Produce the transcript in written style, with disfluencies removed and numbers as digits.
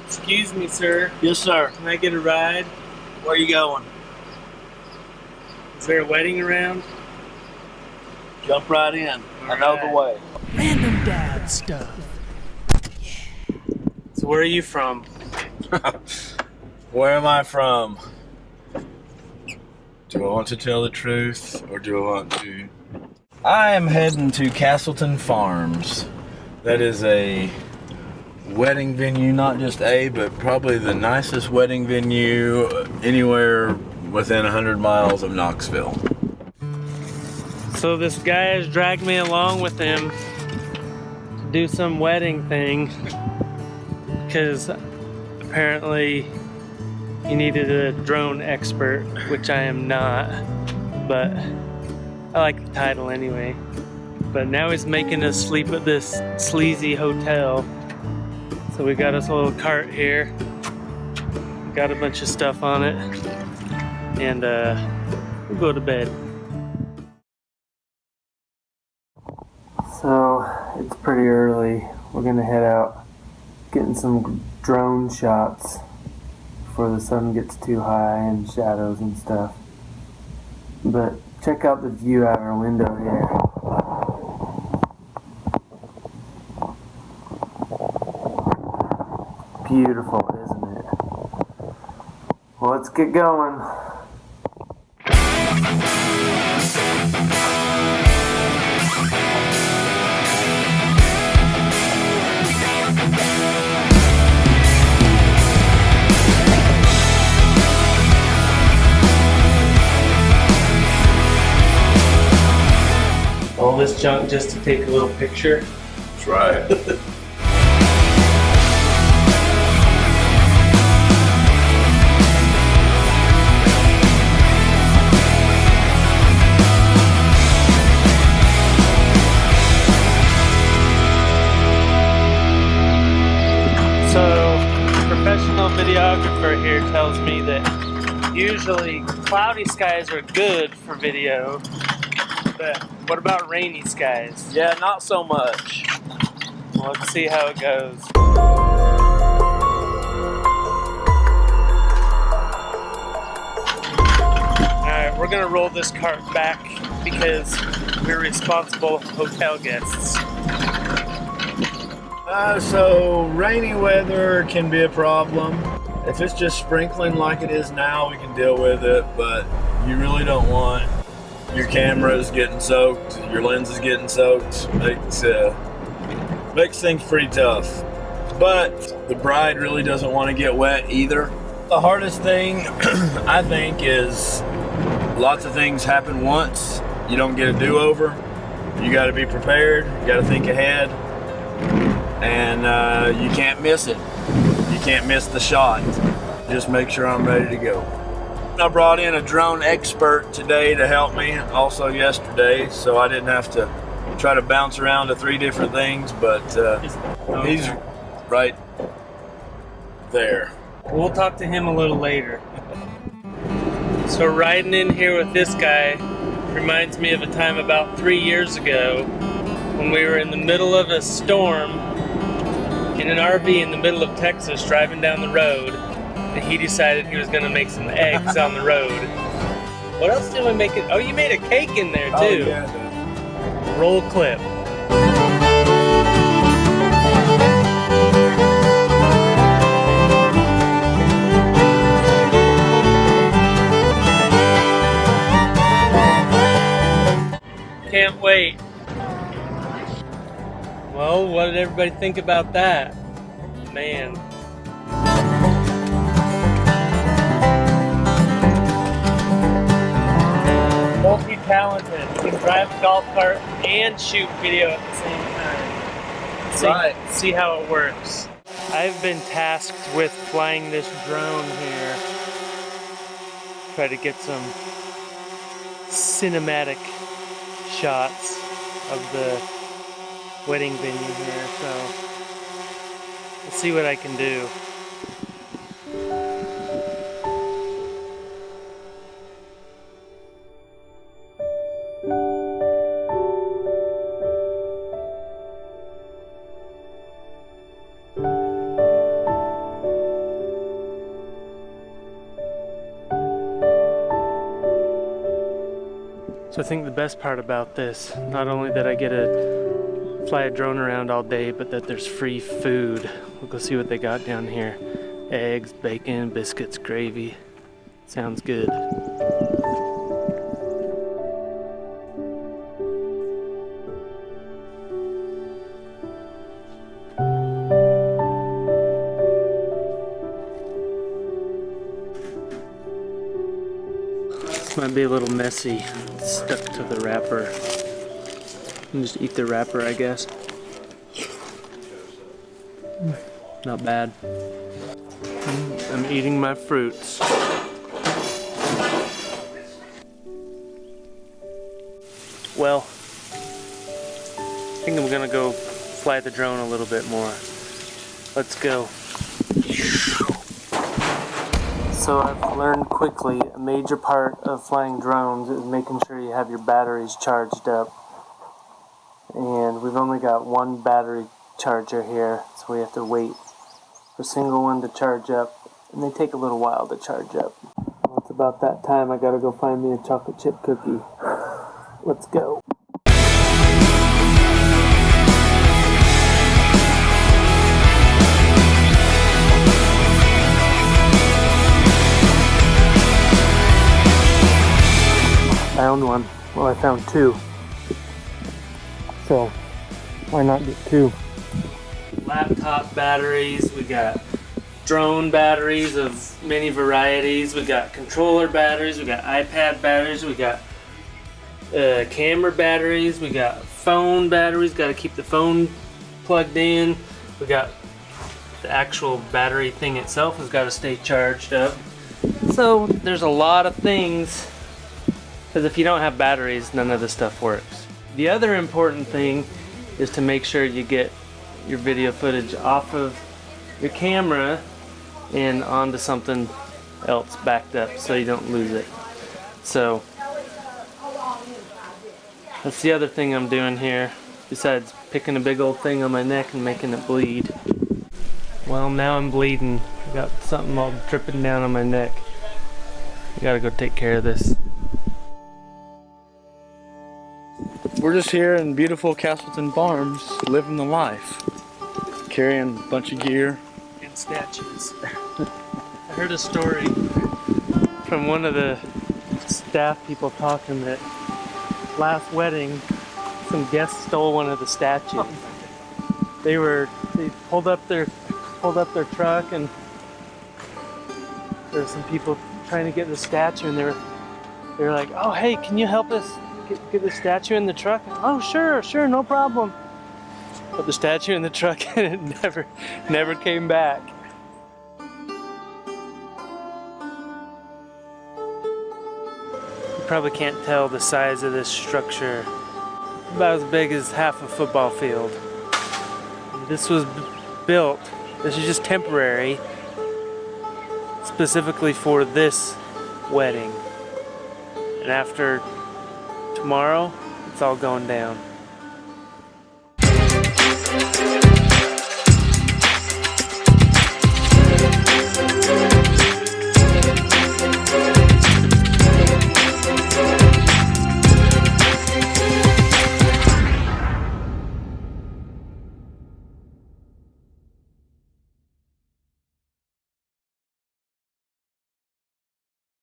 Excuse me, sir. Yes, sir. Can I get a ride? Where are you going? Is there a wedding around? Jump right in. I know the way. Random dad stuff. So where are you from? Where am I from? Do I want to tell the truth or do I want to? I am heading to Castleton Farms. That is a wedding venue, not just but probably the nicest wedding venue anywhere within 100 miles of Knoxville. So this guy has dragged me along with him to do some wedding thing because apparently he needed a drone expert, which I am not, but I like the title anyway. But now he's making us sleep at this sleazy hotel. So we got us a little cart here, got a bunch of stuff on it, and we'll go to bed. So it's pretty early. We're gonna head out, getting some drone shots before the sun gets too high and shadows and stuff. But check out the view out our window here. Beautiful, isn't it? Well, let's get going. All this junk just to take a little picture. That's right. Professional videographer here tells me that usually cloudy skies are good for video, but what about rainy skies? Yeah, not so much. Well, let's see how it goes. Alright, we're gonna roll this cart back because we're responsible hotel guests. So rainy weather can be a problem. If it's just sprinkling like it is now, we can deal with it, but you really don't want your cameras getting soaked, your lenses getting soaked. Makes things pretty tough. But the bride really doesn't want to get wet either. The hardest thing, I think, is lots of things happen once. You don't get a do-over. You got to be prepared. You got to think ahead. And you can't miss it. You can't miss the shot. Just make sure I'm ready to go. I brought in a drone expert today to help me, also yesterday, so I didn't have to try to bounce around to 3 different things, but he's right there. We'll talk to him a little later. So riding in here with this guy reminds me of a time about 3 years ago when we were in the middle of a storm in an RV in the middle of Texas driving down the road, and he decided he was going to make some eggs on the road. What else did we make it? Oh, you made a cake in there too. Oh, yeah. Roll clip. Can't wait. Well, what did everybody think about that? Man. Multi-talented. You can drive a golf cart and shoot video at the same time. See how it works. I've been tasked with flying this drone here. Try to get some cinematic shots of the wedding venue here, so let's see what I can do. So I think the best part about this, not only that I get to fly a drone around all day, but that there's free food. We'll go see what they got down here. Eggs, bacon, biscuits, gravy. Sounds good. This might be a little messy. It's stuck to the wrapper. You can just eat the wrapper, I guess. Not bad. I'm eating my fruits. Well, I think I'm gonna go fly the drone a little bit more. Let's go. So I've learned quickly a major part of flying drones is making sure you have your batteries charged up. And we've only got one battery charger here, so we have to wait for a single one to charge up, and they take a little while to charge up. Well, it's about that time. I gotta go find me a chocolate chip cookie. Let's go. Found one. Well, I found two. So, why not get two? Laptop batteries, we got drone batteries of many varieties, we got controller batteries, we got iPad batteries, we got camera batteries, we got phone batteries, got to keep the phone plugged in, we got the actual battery thing itself has got to stay charged up. So there's a lot of things, because if you don't have batteries, none of this stuff works. The other important thing is to make sure you get your video footage off of your camera and onto something else backed up so you don't lose it. So that's the other thing I'm doing here, besides picking a big old thing on my neck and making it bleed. Well, now I'm bleeding. I got something all dripping down on my neck. I gotta go take care of this. We're just here in beautiful Castleton Farms, living the life. Carrying a bunch of gear. And statues. I heard a story from one of the staff people talking that last wedding, some guests stole one of the statues. They pulled up their truck, and there were some people trying to get the statue, and they were like, "Oh, hey, can you help us get the statue in the truck?" "Oh, sure, no problem." Put the statue in the truck, and it never came back. You probably can't tell the size of this structure. About as big as half a football field. This was built, this is just temporary, specifically for this wedding. And after tomorrow, it's all going down.